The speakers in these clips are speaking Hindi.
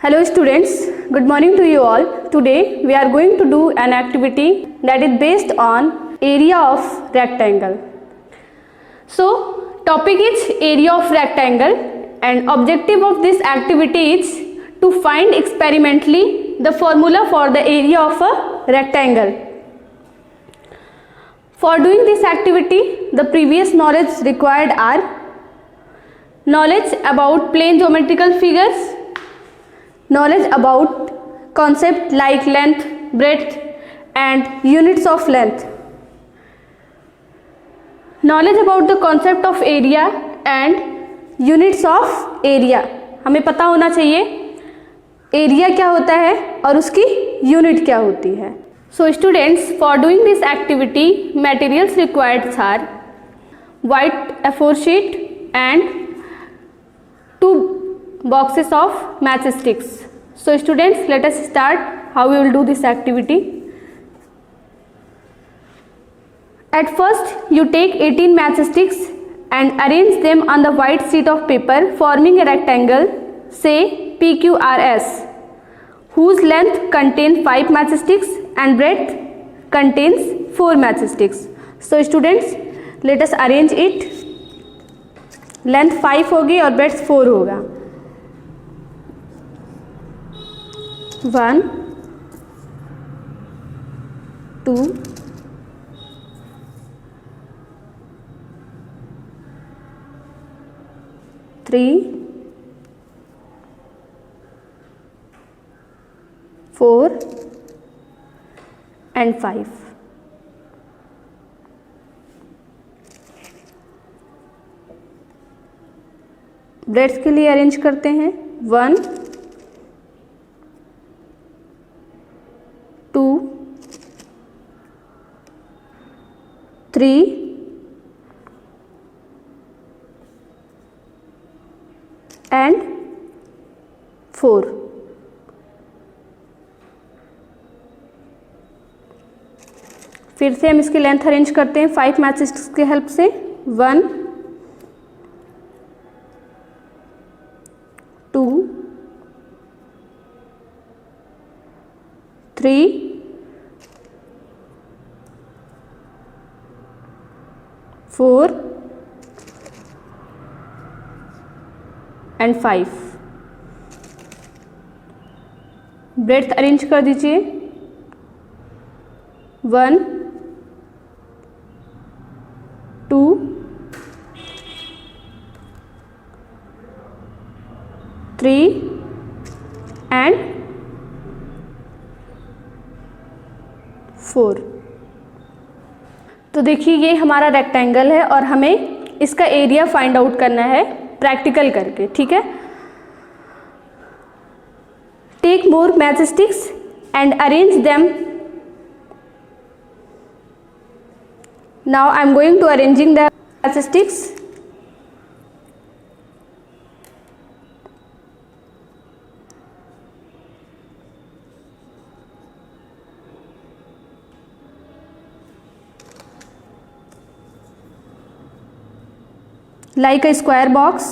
Hello students, good morning to you all. Today we are going to do an activity that is based on area of rectangle. So topic is area of rectangle and objective of this activity is to find experimentally the formula for the area of a rectangle. For doing this activity, the previous knowledge required are knowledge about plane geometrical figures, knowledge about concept like length, breadth and units of length, knowledge about the concept of area and units of area. हमें पता होना चाहिए एरिया क्या होता है और उसकी यूनिट क्या होती है. So students, for doing this activity, materials required are white A4 sheet and 2 boxes of matchsticks. So students, let us start how we will do this activity. At first you take 18 matchsticks and arrange them on the white sheet of paper forming a rectangle, say PQRS, whose length contains 5 matchsticks and breadth contains 4 matchsticks. So students, let us arrange it. Length 5 होगी और ब्रेड्थ 4 होगा. 1 2 3 4 and 5. ब्रेड्स के लिए अरेंज करते हैं 1 2 3 and 4. फिर से हम इसकी लेंथ अरेंज करते हैं 5 मैचस्टिक्स की हेल्प से. 1 2 3 4 and 5. ब्रेड्थ अरेंज कर दीजिए 1 2 3 and 4. तो देखिए ये हमारा रेक्टेंगल है और हमें इसका एरिया फाइंड आउट करना है प्रैक्टिकल करके. ठीक है. Take more matchsticks and arrange them. Now I am going to arranging the matchsticks. Like a square box.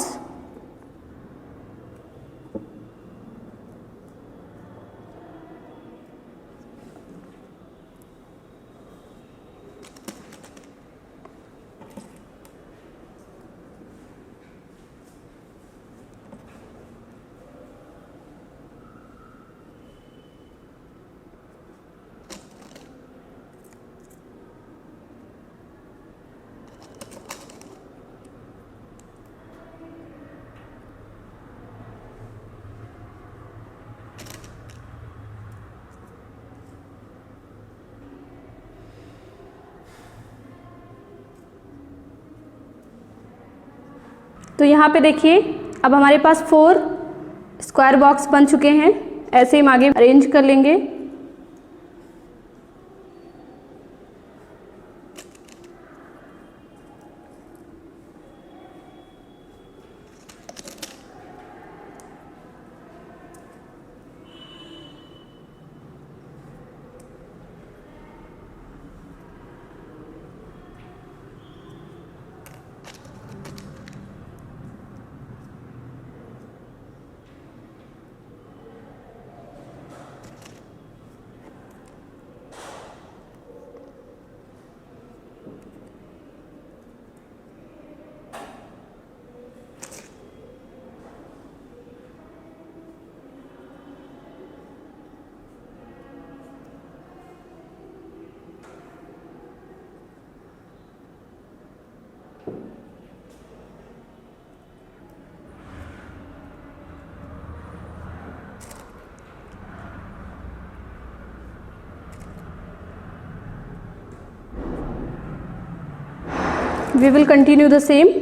तो यहाँ पे देखिए अब हमारे पास 4 स्क्वायर बॉक्स बन चुके हैं. ऐसे ही हम आगे अरेंज कर लेंगे. we will continue the same.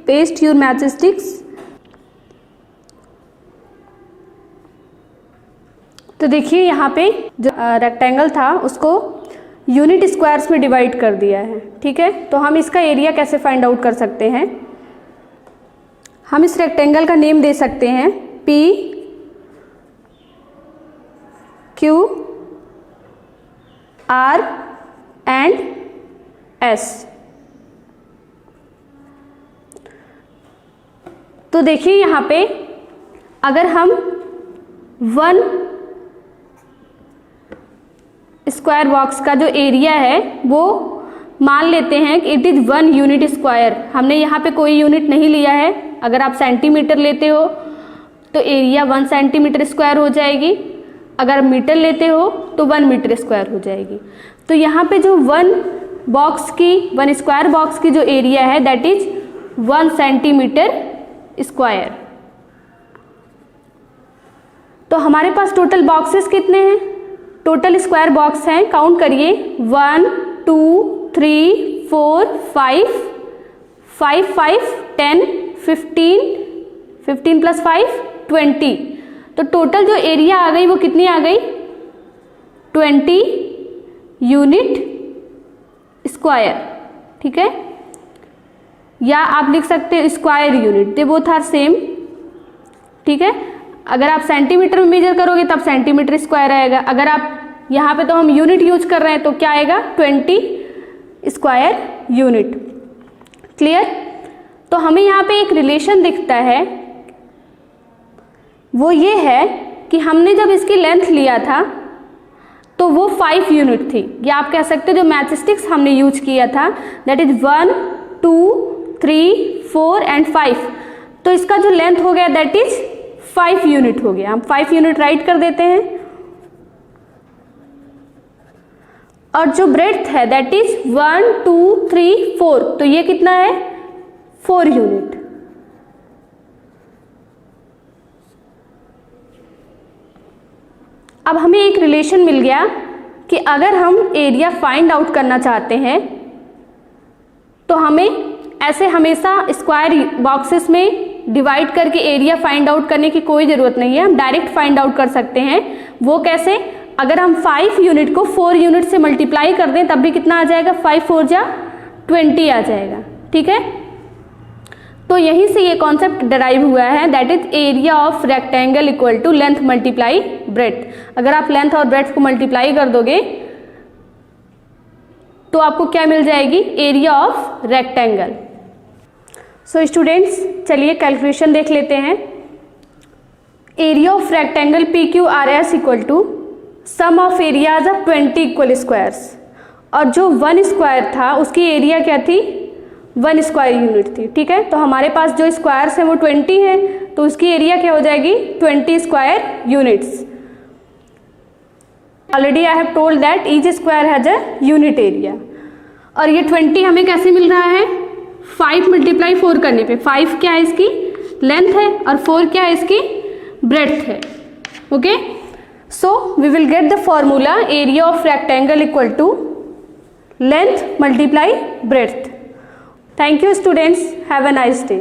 Paste your matchsticks. तो देखिए यहाँ पे जो रेक्टेंगल था उसको यूनिट स्क्वायर्स में डिवाइड कर दिया है, ठीक है। तो हम इसका एरिया कैसे फाइंड आउट कर सकते हैं? हम इस रेक्टेंगल का नेम दे सकते हैं P Q R and S। तो देखिए यहाँ पे अगर हम 1 स्क्वायर बॉक्स का जो एरिया है वो मान लेते हैं कि इट इज़ 1 यूनिट स्क्वायर। हमने यहाँ पे कोई यूनिट नहीं लिया है। अगर आप सेंटीमीटर लेते हो तो एरिया 1 सेंटीमीटर स्क्वायर हो जाएगी, अगर मीटर लेते हो तो 1 मीटर स्क्वायर हो जाएगी। तो यहाँ पे जो 1 स्क्वायर बॉक्स की जो एरिया है दैट इज 1 सेंटीमीटर स्क्वायर। तो हमारे पास टोटल बॉक्सेस कितने हैं? टोटल स्क्वायर बॉक्स हैं, काउंट करिए 1 2 3 4 5 5 5 10 15 15 प्लस 5 20। तो टोटल जो एरिया आ गई वो कितनी आ गई? 20 यूनिट स्क्वायर, ठीक है। या आप लिख सकते हैं square unit, they both are same, ठीक है। अगर आप सेंटीमीटर में मेजर करोगे तब सेंटीमीटर स्क्वायर आएगा। अगर आप यहाँ पे तो हम यूनिट यूज कर रहे हैं तो क्या आएगा? 20 स्क्वायर यूनिट। क्लियर? तो हमें यहाँ पे एक रिलेशन दिखता है, वो ये है कि हमने जब इसकी लेंथ लिया था तो वो 5 यूनिट थी, या आप कह सकते हो जो मैचस्टिक्स हमने यूज किया था दैट इज 1 2 3 4 एंड 5। तो इसका जो लेंथ हो गया दैट इज 5 यूनिट हो गया। हम 5 यूनिट राइट कर देते हैं। और जो ब्रेड्थ है दैट इज 1 2 3 4, तो ये कितना है? 4 यूनिट। अब हमें एक रिलेशन मिल गया कि अगर हम एरिया फाइंड आउट करना चाहते हैं तो हमें ऐसे हमेशा स्क्वायर बॉक्सेस में डिवाइड करके एरिया फाइंड आउट करने की कोई ज़रूरत नहीं है। हम डायरेक्ट फाइंड आउट कर सकते हैं। वो कैसे? अगर हम 5 यूनिट को 4 यूनिट से मल्टीप्लाई कर दें तब भी कितना आ जाएगा? 5 4 जा 20 आ जाएगा, ठीक है। तो यहीं से ये कॉन्सेप्ट डराइव हुआ है that is area of rectangle equal to length multiply breadth. अगर आप लेंथ और ब्रेड्थ को मल्टीप्लाई कर दोगे तो आपको क्या मिल जाएगी? Area of rectangle. So students चलिए कैलकुलेशन देख लेते हैं। Area of rectangle PQRS equal to sum of areas of 20 equal squares. और जो 1 स्क्वायर था उसकी एरिया क्या थी? 1 स्क्वायर यूनिट थी, ठीक है। तो हमारे पास जो स्क्वायर्स हैं वो 20 है, तो उसकी एरिया क्या हो जाएगी? 20 square units. Already I have told that each square has a unit area. और ये 20 हमें कैसे मिल रहा है? 5 मल्टीप्लाई 4 करने पे। 5 क्या है? इसकी लेंथ है, और 4 क्या है? इसकी ब्रेड्थ है, okay. So we will get the formula area of rectangle equal to length multiply breadth. Thank you students, have a nice day.